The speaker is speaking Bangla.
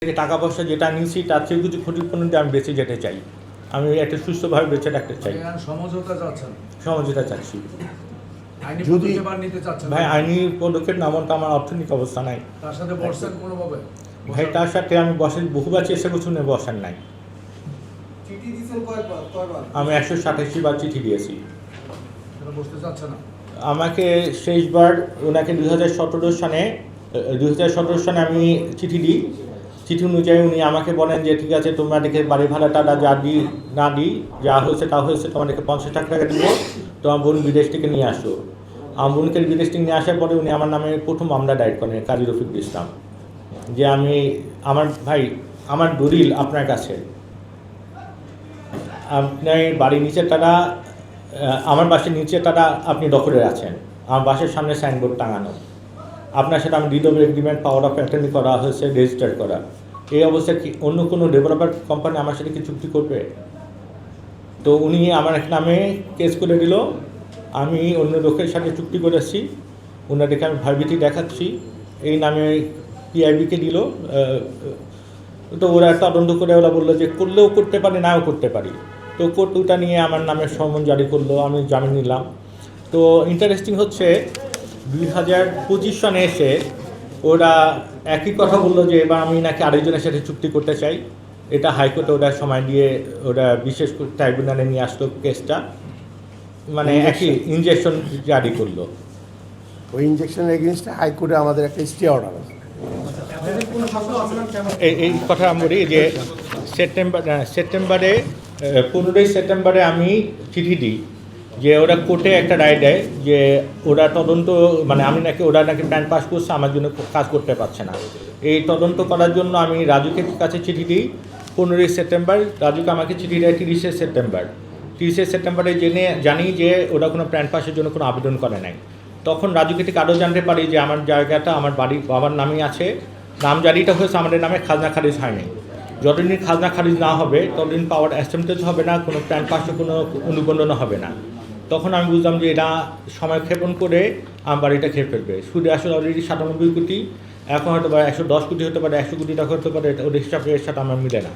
থেকে টাকা পয়সা যেটা নিয়েছি তার চেয়ে কিছু ক্ষতিপূরণ দিয়ে আমি বেঁচে যেতে চাই। আমি একটা সুস্থভাবে বেঁচে থাকতে চাই। সমঝোতা চাচ্ছি যদি ভাই আইনি পদক্ষেপ নামন তো আমার অর্থনৈতিক অবস্থা নাই। তার সাথে বসছেন কোনোভাবে? ভাই তার সাথে আমি বহুবার চেষ্টা করছি, উনি বসার নাই। আমি 187 বার চিঠি দিয়েছি। বসতে চাচ্ছে না। আমাকে শেষবার ওনাকে 2017 সালে আমি চিঠি দিই। চিঠি অনুযায়ী উনি আমাকে বলেন যে ঠিক আছে তোমাদেরকে বাড়ি ভাড়াটা না দিই, যা হয়েছে তা হয়েছে, তোমাদেরকে 50 টাকা দিব, তোমার বোন বিদেশ থেকে নিয়ে আসো। আমার বোনকে বিদেশ থেকে নিয়ে আসার পরে উনি আমার নামে প্রথম মামলা দায়ের করেন, কাজী রফিকুল ইসলাম, যে আমার দলিল আপনার কাছে, আপনার বাড়ির নিচের টাকা, আমার বাসের নিচের টাকা আপনি দখলে আছেন, আমার বাসের সামনে সাইনবোর্ড টাঙানো, আপনার সাথে আমি DW agreement power of attorney করা হয়েছে, রেজিস্টার করা। এই অবস্থায় কি অন্য কোনো ডেভেলপার কোম্পানি আমার সাথে কি চুক্তি করবে? তো উনি আমার নামে কেস করে দিল, আমি অন্য লোকের সাথে চুক্তি করেছি, ওনাদেরকে আমি ভয়ভীতি দেখাচ্ছি, এই নামে পিআইবিকে দিল। তো ওরা তদন্ত করে ওরা বললো যে করলেও করতে পারি, নাও করতে পারি। তো কোর্ট ওটা নিয়ে আমার নামে সমন জারি করলো, আমি জামিন নিলাম। তো ইন্টারেস্টিং হচ্ছে 2025 সনে এসে ওরা একই কথা বললো যে এবার আমি নাকি আরেকজনের সাথে চুক্তি করতে চাই। এটা হাইকোর্টে ওরা সময় দিয়ে ওরা বিশেষ ট্রাইব্যুনালে নিয়ে আসলো কেসটা, মানে একই ইনজেকশন জারি করলো। ওই ইনজেকশনের এগেনস্টে হাইকোর্টে আমাদের একটা স্টে অর্ডার আছে। এই কথা আমি বলি যে সেপ্টেম্বরে 15ই সেপ্টেম্বরে আমি চিঠি দিই যে ওরা কোর্টে একটা রায় দেয় যে ওরা তদন্ত, মানে ওরা নাকি প্ল্যান পাস করছে, আমার জন্য কাজ করতে পারছে না। এই তদন্ত করার জন্য আমি রাজুকে কাছে চিঠি দিই 15ই সেপ্টেম্বর। রাজুকে আমাকে চিঠি দেয় 30শে সেপ্টেম্বর। 30শে সেপ্টেম্বরে জানি যে ওরা কোনো প্ল্যান পাসের জন্য কোনো আবেদন করে নাই। তখন রাজুকে থেকে আরও জানতে পারি যে আমার জায়গাটা আমার বাবার নামেই আছে, নাম জারিটা হয়েছে আমাদের নামে, খাজনা খারিজ হয়নি। যতদিন খাজনা খারিজ না হবে ততদিন পাওয়ার অ্যাসেম্বলেজ হবে না, কোনো প্ল্যান পাসে কোনো অনুবন্ধন হবে না। তখন আমি বুঝলাম যে এরা সময় ক্ষেপণ করে আমার বাড়িটা খেয়ে ফেলবে। সুদে আসলে অলরেডি 97 কোটি, এখন হয়তো বা 110 কোটি হতে পারে, 100 কোটি টাকা হতে পারে, ওদের হিসাবের সাথে আমার মিলে না।